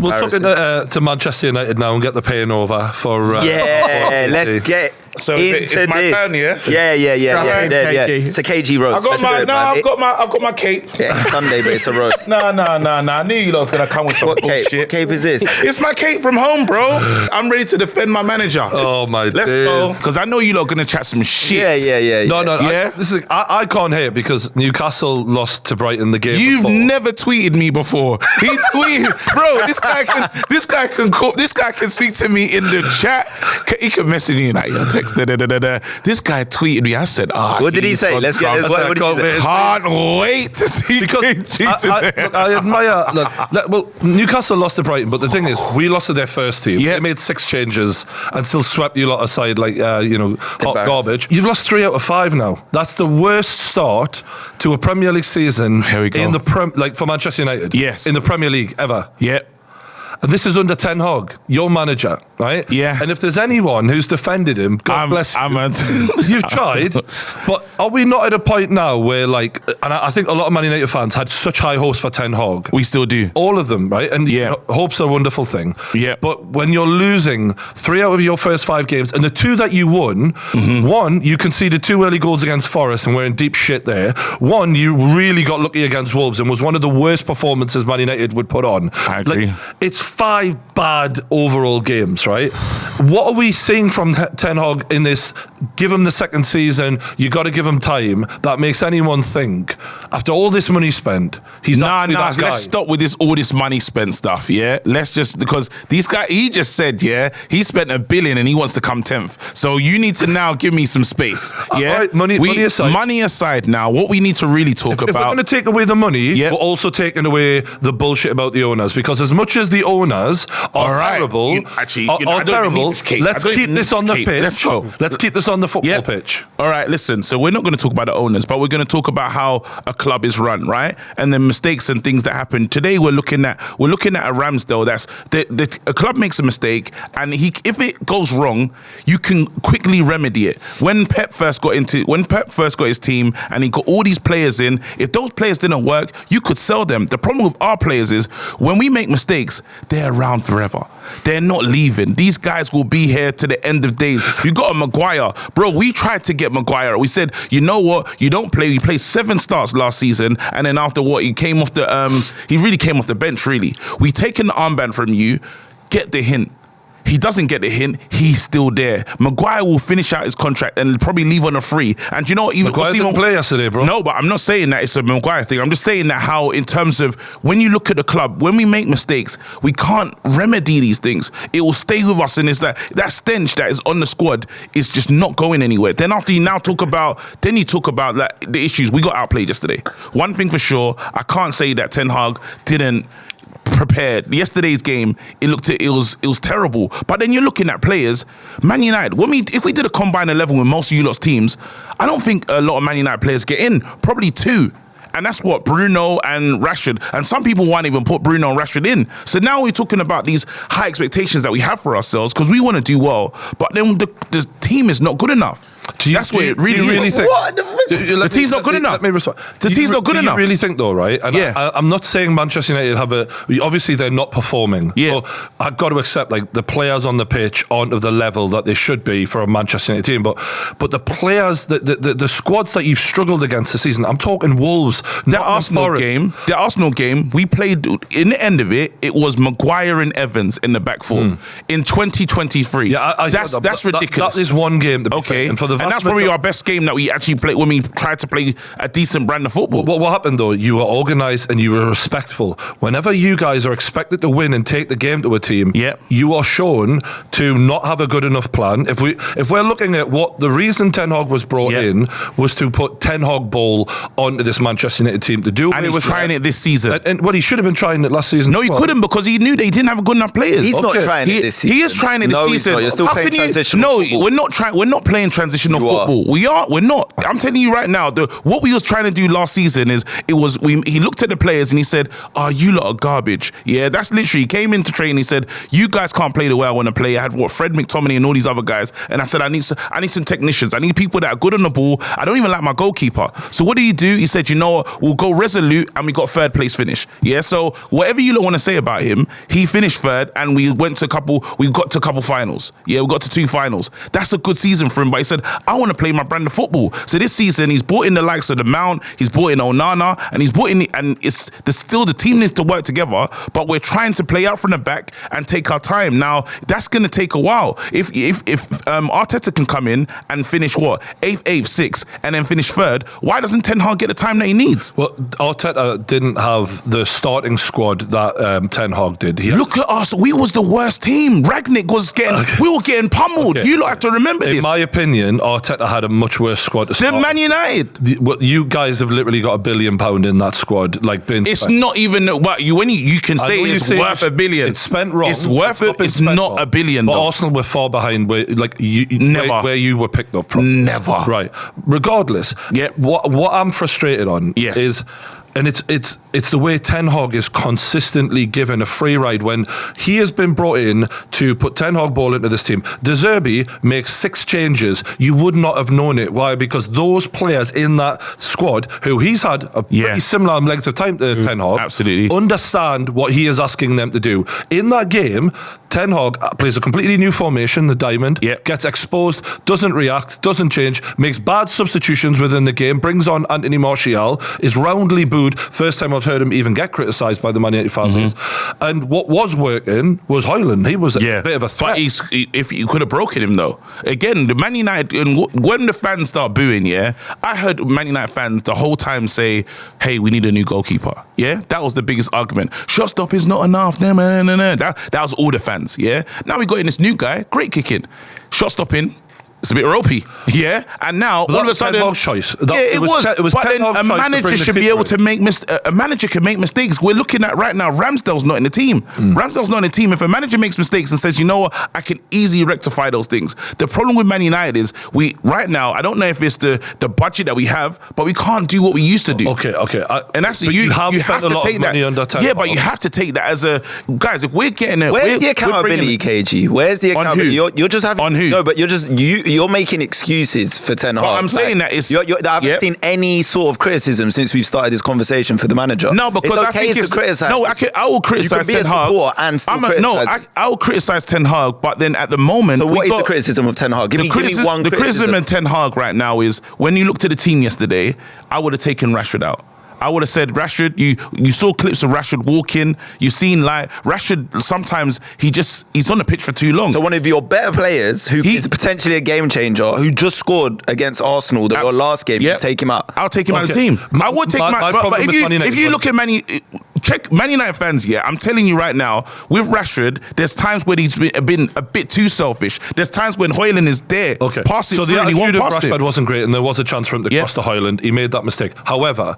We'll talk to Manchester United now and get the pain over for. Let's get. So into it's my this. turn, yes? Yeah. It's a KG roast. I've got my cape. Yeah, it's Sunday, but it's a roast. Nah. I knew you lot was gonna come with some bullshit. What cape is this? It's my cape from home, bro. I'm ready to defend my manager. Oh my Let's go, because I know you lot are gonna chat some shit. Yeah. No. Yeah? I can't hate it because Newcastle lost to Brighton the game You've before. never tweeted me before. He tweeted, bro. This guy can speak to me in the chat. He can message me like, yo, text. This guy tweeted me. I said, what did he say? Let's get it. What did he say? Can't wait to see because I admire. Well, Newcastle lost to Brighton, but the thing is, we lost to their first team. They made 6 changes and still swept you lot aside like hot garbage. You've lost 3 out of 5 now. That's the worst start to a Premier League season in the for Manchester United. Yes, in the Premier League ever. Yep. And this is under Ten Hag, your manager, right? Yeah. And if there's anyone who's defended him, God bless you. You've tried, but are we not at a point now where, and I think a lot of Man United fans had such high hopes for Ten Hag. We still do. All of them, right? And hope's a wonderful thing. Yeah. But when you're losing 3 out of your first 5 games, and the 2 that you won, one, you conceded 2 early goals against Forest and we're in deep shit there. One, you really got lucky against Wolves and was one of the worst performances Man United would put on. I agree. It's 5 bad overall games, right? What are we seeing from Ten Hag in this? Give him the second season. You got to give him time. That makes anyone think after all this money spent, he's actually that guy. Let's stop with all this money spent stuff. Yeah, let's just because these guys. He just said he spent $1 billion and he wants to come 10th. So you need to now give me some space. Yeah, right, money aside. Money aside. Now, what we need to really talk about. If we're going to take away the money, we're also taking away the bullshit about the owners, because as much as the owners are terrible, let's keep this on the pitch. Let's go. Let's keep this on the football pitch. All right, listen. So we're not going to talk about the owners, but we're going to talk about how a club is run, right? And the mistakes and things that happen. Today we're looking at a Ramsdale. That's a club makes a mistake, and if it goes wrong, you can quickly remedy it. When Pep first got his team, and he got all these players in, if those players didn't work, you could sell them. The problem with our players is when we make mistakes, they're around forever. They're not leaving. These guys will be here to the end of days. You got a Maguire. Bro, we tried to get Maguire. We said, you know what? You don't play. We played 7 starts last season, and then after what? He really came off the bench, really. We taken the armband from you. Get the hint. He doesn't get the hint. He's still there. Maguire will finish out his contract and probably leave on a free. And you know what? Maguire didn't play yesterday, bro. No, but I'm not saying that it's a Maguire thing. I'm just saying that how, in terms of when you look at the club, when we make mistakes, we can't remedy these things. It will stay with us, and it's that stench that is on the squad is just not going anywhere. Then after you talk about the issues. We got outplayed yesterday. One thing for sure, I can't say that Ten Hag didn't prepared. Yesterday's game, it was terrible. But then you're looking at players, Man United. If we did a combined 11 with most of you lot's teams, I don't think a lot of Man United players get in. Probably 2. And that's what Bruno and Rashford. And some people won't even put Bruno and Rashford in. So now we're talking about these high expectations that we have for ourselves because we want to do well. But then the team is not good enough. That's what it really is. Think, what? The team's not good enough. Let me respond. The team's not good enough. You really think though, right? And I'm not saying Manchester United obviously they're not performing. Yeah. So I've got to accept the players on the pitch aren't of the level that they should be for a Manchester United team. But the players, the squads that you've struggled against this season, I'm talking Wolves. The Arsenal game, we played, in the end of it was Maguire and Evans in the back four in 2023. Yeah, that's ridiculous. That is one game to be fair. And that's probably our best game that we actually played when we tried to play a decent brand of football. What happened though? You were organised and you were respectful. Whenever you guys are expected to win and take the game to a team, you are shown to not have a good enough plan. If we're looking at what the reason Ten Hag was brought in was to put Ten Hag ball onto this Manchester United team to do, and he was trying it this season. And he should have been trying it last season. No, he couldn't because he knew they didn't have good enough players. He's not trying it this season. He is trying it this season. You're still playing transition. No, we're not playing transition traditional football. We're not. I'm telling you right now, what we was trying to do last season is he looked at the players and he said, you lot are garbage. Yeah, that's literally, he came into training, he said, you guys can't play the way I want to play. I had Fred McTominay and all these other guys, and I said, I need some technicians. I need people that are good on the ball. I don't even like my goalkeeper. So what did he do? He said, you know what, we'll go resolute, and we got third place finish. Yeah, so whatever you don't want to say about him, he finished third, and we got to a couple finals. Yeah, we got to 2 finals. That's a good season for him, but he said, I want to play my brand of football. So this season, he's brought in the likes of the Mount, he's brought in Onana, and he's brought in, and still the team needs to work together, but we're trying to play out from the back and take our time. Now, that's going to take a while. If Arteta can come in and finish 8th, 6th, and then finish 3rd, why doesn't Ten Hag get the time that he needs? Well, Arteta didn't have the starting squad that Ten Hag did. Look at us. We was the worst team. Rangnick was we were getting pummeled. Okay. You lot have to remember this. In my opinion, Arteta had a much worse squad to start. Than Man United. You guys have literally got £1 billion in that squad. It's not even what you can say it's worth £1 billion. It's spent wrong. It's worth it. It's not £1 billion. But Arsenal were far behind where you were picked up from. Never. Right. Regardless, what I'm frustrated on is, and it's the way Ten Hag is consistently given a free ride when he has been brought in to put Ten Hag ball into this team. De Zerbi makes 6 changes. You would not have known it. Why? Because those players in that squad, who he's had a pretty similar length of time to Ten Hag, absolutely understand what he is asking them to do. In that game, Ten Hag plays a completely new formation, the diamond, gets exposed, doesn't react, doesn't change, makes bad substitutions within the game, brings on Anthony Martial, is roundly booed. First time I've heard him even get criticised by the Man United fan base. And what was working was Højlund. He was a bit of a threat. But if you could have broken him though. Again, the Man United, when the fans start booing, I heard Man United fans the whole time say, hey, we need a new goalkeeper. Yeah, that was the biggest argument. Shot stop is not enough. That was all the fans. Yeah, now we got in this new guy, great kicking, shot stopping. It's a bit ropey, and now all of a sudden, choice. It was. But then a manager should be able to make a manager can make mistakes. We're looking at right now, Ramsdale's not in the team. Ramsdale's not in the team. If a manager makes mistakes and says, you know what, I can easily rectify those things. The problem with Man United is right now, I don't know if it's the budget that we have, but we can't do what we used to do. Okay. And that's you have to take that. Yeah, but you have to take that as guys. If we're getting it, where's the accountability, KG? Where's the accountability? You're just having on who? No, but you're making excuses for Ten Hag. But I'm saying that it's... I haven't seen any sort of criticism since we've started this conversation for the manager. No, because I think it's... No, I will criticise Ten Hag. I will criticise Ten Hag, but then at the moment... So what is the criticism of Ten Hag? Give me one criticism. The criticism of Ten Hag right now is, when you look to the team yesterday, I would have taken Rashford out. I would have said, Rashford, you saw clips of Rashford walking. You've seen Rashford, sometimes he's on the pitch for too long. So one of your better players, who is potentially a game changer, who just scored against Arsenal, your last game, you take him out. I'll take him out of the team. I would take him out. But if you look at check Man United fans, I'm telling you right now, with Rashford, there's times when he's been a bit too selfish. There's times when Højlund is there, passing so through, the and he won't attitude of pass Rashford it. wasn't great, and there was a chance for him to cross to Højlund. He made that mistake. However,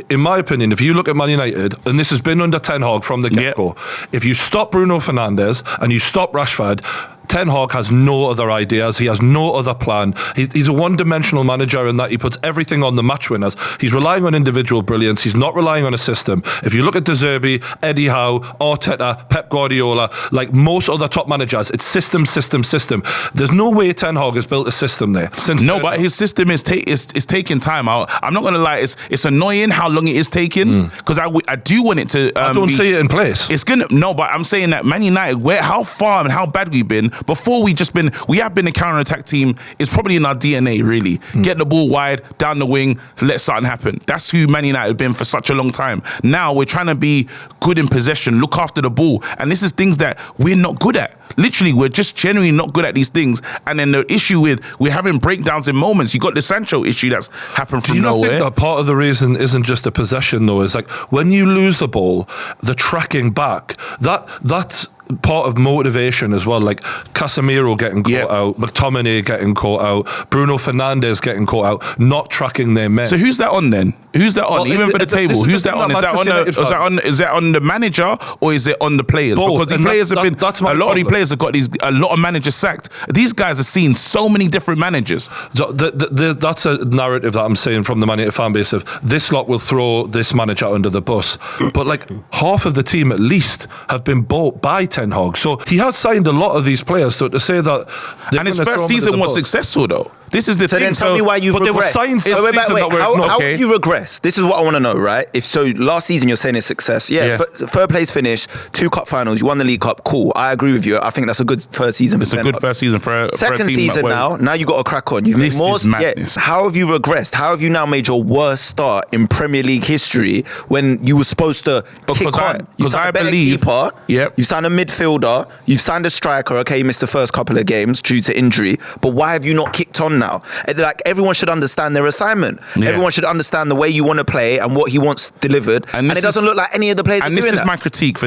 in my opinion, if you look at Man United, and this has been under Ten Hag from the get-go, if you stop Bruno Fernandes and you stop Rashford, Ten Hag has no other ideas. He has no other plan. He's a one-dimensional manager in that he puts everything on the match winners. He's relying on individual brilliance. He's not relying on a system. If you look at De Zerbi, Eddie Howe, Arteta, Pep Guardiola, like most other top managers, it's system. There's no way Ten Hag has built a system there. But his system is taking time out. I'm not going to lie. It's annoying how long it is taking, because I do want it to. I don't see it in place. It's gonna but I'm saying that Man United, how far and how bad we've been. Before we have been a counter-attack team. It's probably in our DNA, really. Get the ball wide, down the wing, let something happen. That's who Man United have been for such a long time. Now we're trying to be good in possession, look after the ball. And this is things that we're not good at. Literally, we're just genuinely not good at these things. And then the issue with, we're having breakdowns in moments. You got the Sancho issue that's happened from nowhere. Do you not think that part of the reason isn't just the possession, though? It's like, when you lose the ball, the tracking back, that's part of motivation as well, like Casemiro getting caught out, McTominay getting caught out, Bruno Fernandes getting caught out, not tracking their men. So who's that on then? Who's that on? Even for the table, who's that on? Is that on the manager or is it on the players? Both. Because the players have been a lot of the players have got a lot of managers sacked. These guys have seen so many different managers. So that's a narrative that I'm saying from the Man United fan base of this lot will throw this manager under the bus. But like half of the team at least have been bought by Ten Hag. So he has signed a lot of these players. So to say that, and his first season was successful though. This is the thing. Then tell me why you've regressed. But there were signs this season that were how have you regressed? This is what I want to know, right? If so, last season you're saying it's success. Yeah. But third place finish, 2 cup finals, you won the League Cup. Cool. I agree with you. I think that's a good first season. It's a good first season for second a team season now you got to crack on. You've made more. How have you regressed? How have you now made your worst start in Premier League history when you were supposed to kick on? You signed a better keeper. You signed a midfielder. You've signed a striker. Okay, you missed the first couple of games due to injury. But why have you not kicked on now? Like everyone should understand their assignment. Everyone should understand the way you want to play and what he wants delivered. And it doesn't look like any of the players are doing that. And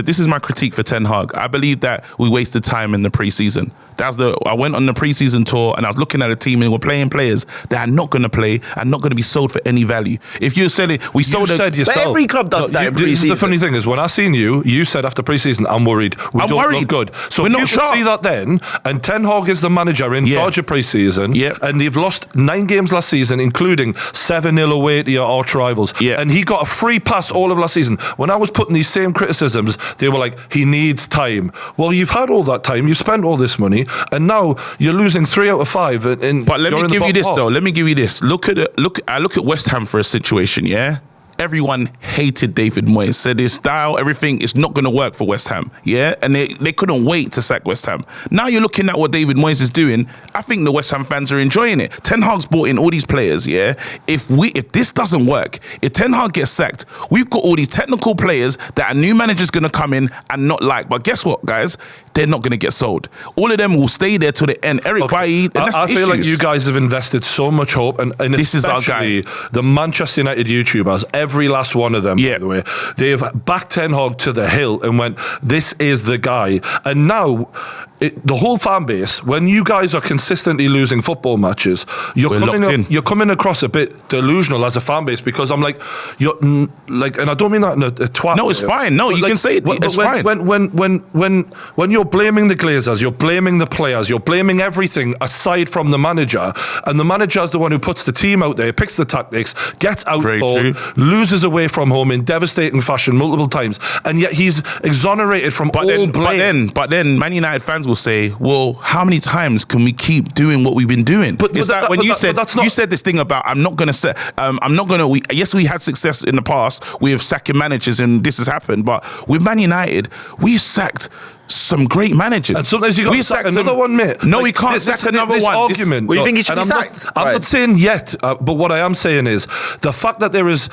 this is my critique for Ten Hag. I believe that we wasted time in the pre-season. I went on the pre-season tour and I was looking at a team and we're playing players that are not going to play and not going to be sold for any value. If you're selling, but every club does that in pre-season. The funny thing is, when I seen you said after pre-season, I'm worried. We don't look good. So we're not sure. See that then, and Ten Hag is the manager in charge of pre-season, and they've lost 9 games last season, including 7-0 away to your arch rivals. And he got a free pass all of last season. When I was putting these same criticisms, they were like, he needs time. Well, you've had all that time. You've spent all this money. And now you're losing 3 out of 5. But let me give you this though. Let me give you this. I look at West Ham for a situation. Yeah. Everyone hated David Moyes, said his style, everything is not going to work for West Ham, and they couldn't wait to sack West Ham. Now you're looking at what David Moyes is doing. I think the West Ham fans are enjoying it. Ten Hag's brought in all these players, If this doesn't work, if Ten Hag gets sacked, we've got all these technical players that a new manager's going to come in and not like. But guess what, guys? They're not going to get sold. All of them will stay there till the end. Eric Bailly, I feel like you guys have invested so much hope, and this is our guy. The Manchester United YouTubers, every last one of them, by the way, they've backed Ten Hag to the hill and went, this is the guy. And now the whole fan base, when you guys are consistently losing football matches, you're coming across a bit delusional as a fan base, because I'm like, and I don't mean that in a twat. No, it's fine. No, you can say it. It's fine. When you're blaming the Glazers, you're blaming the players, you're blaming everything aside from the manager, and the manager is the one who puts the team out there, picks the tactics, gets outballed, loses away from home in devastating fashion multiple times, and yet he's exonerated from all blame. But then Man United fans will say, well, how many times can we keep doing what we've been doing? You said this thing about yes, we had success in the past with sacking managers and this has happened, but with Man United, we've sacked some great managers. And sometimes you got to sack another one, mate. No, we can't sack another one. Argument. Well, you think he should be sacked? I'm not saying yet, but what I am saying is the fact that there is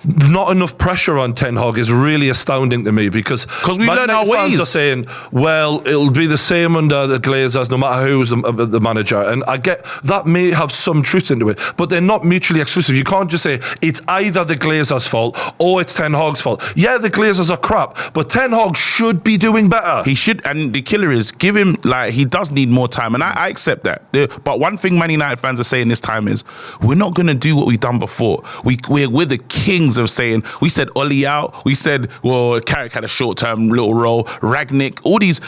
not enough pressure on Ten Hag is really astounding to me, because we learn our ways. Fans are saying, well, it'll be the same under the Glazers no matter who's the manager, and I get that may have some truth into it, but they're not mutually exclusive. You can't just say it's either the Glazers' fault or it's Ten Hag's fault. Yeah, the Glazers are crap, but Ten Hag should be doing better. He should, and the killer is give him, he does need more time, and I accept that. But one thing Man United fans are saying this time is, we're not going to do what we've done before. We're the kings of saying, we said Oli out, we said, well, Carrick had a short-term little role, Ragnick, all these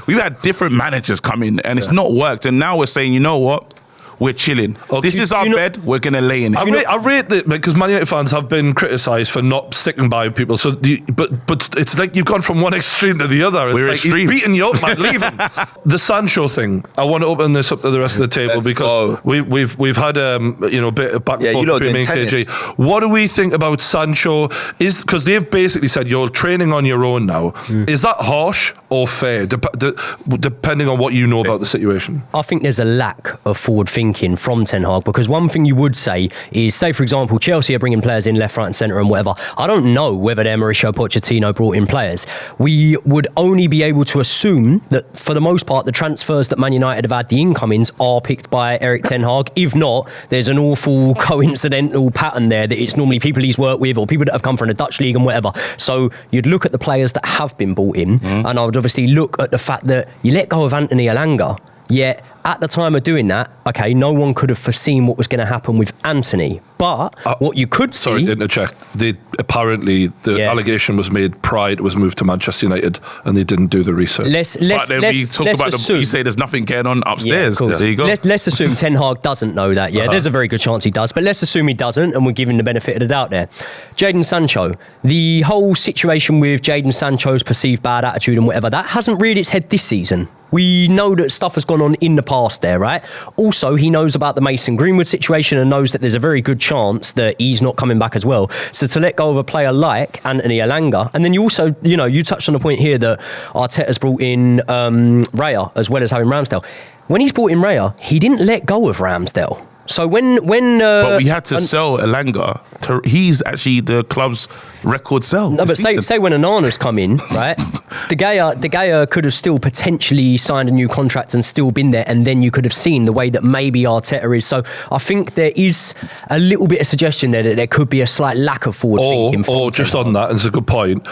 we've had different managers come in and it's not worked, and now we're saying, you know what, we're chilling. This is our bed. We're gonna lay in it. I rate that, because Man United fans have been criticised for not sticking by people. So, but it's like you've gone from one extreme to the other. We're like extreme. He's beating you up, man. Leave him. The Sancho thing. I want to open this up to the rest of the table, because we've had a bit of back and forth between me and KG. What do we think about Sancho? Because they've basically said you're training on your own now. Is that harsh or fair, depending on what you know about the situation? I think there's a lack of forward thinking from Ten Hag, because one thing you would say is, say for example, Chelsea are bringing players in left, right and centre and whatever. I don't know whether they're Mauricio Pochettino brought in players. We would only be able to assume that for the most part the transfers that Man United have had, the incomings, are picked by Erik Ten Hag. If not, there's an awful coincidental pattern there that it's normally people he's worked with or people that have come from the Dutch league and whatever. So you'd look at the players that have been brought in, and I would obviously look at the fact that you let go of Anthony Elanga, yet at the time of doing that, okay, no one could have foreseen what was going to happen with Anthony. But what you could see... Sorry, to interject. Apparently, the allegation was made prior it was moved to Manchester United, and they didn't do the research. You say there's nothing going on upstairs. Yeah, there you go. Let's assume Ten Hag doesn't know that. Yeah, there's a very good chance he does, but let's assume he doesn't, and we're giving the benefit of the doubt there. Jadon Sancho, the whole situation with Jadon Sancho's perceived bad attitude and whatever, that hasn't reared its head this season. We know that stuff has gone on in the past there, right? Also, he knows about the Mason Greenwood situation and knows that there's a very good chance that he's not coming back as well. So to let go of a player like Anthony Elanga, and then you also, you touched on the point here that Arteta's brought in Raya as well as having Ramsdale. When he's brought in Raya, he didn't let go of Ramsdale. So when but we had to sell Elanga. He's actually the club's record sell. No, but say when Onana's come in, right? De Gea could have still potentially signed a new contract and still been there, and then you could have seen the way that maybe Arteta is. So I think there is a little bit of suggestion there that there could be a slight lack of forward thinking. Or just on that, and it's a good point.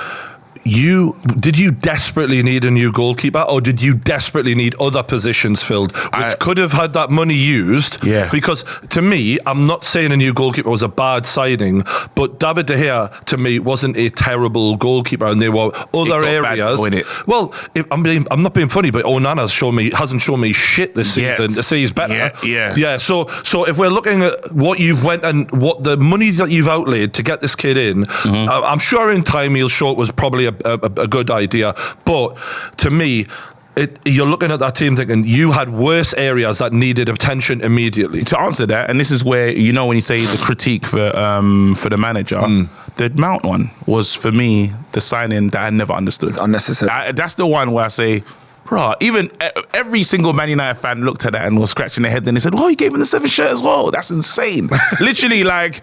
Did you desperately need a new goalkeeper, or did you desperately need other positions filled, which could have had that money used? Yeah. Because to me, I'm not saying a new goalkeeper was a bad signing, but David De Gea to me wasn't a terrible goalkeeper, and there were other areas. Well, I'm not being funny, but Onana hasn't shown me shit this season to say he's better. Yeah. So if we're looking at what you've went and what the money that you've outlaid to get this kid in, I'm sure in time he'll show it was probably a good idea, but to me, you're looking at that team thinking you had worse areas that needed attention immediately. To answer that, and this is where when you say the critique for the manager, the Mount one was for me the signing that I never understood. It's unnecessary. That's the one where I say, right, even every single Man United fan looked at that and was scratching their head. Then they said, "Oh, you gave him the 7th shirt as well. That's insane." Literally, like.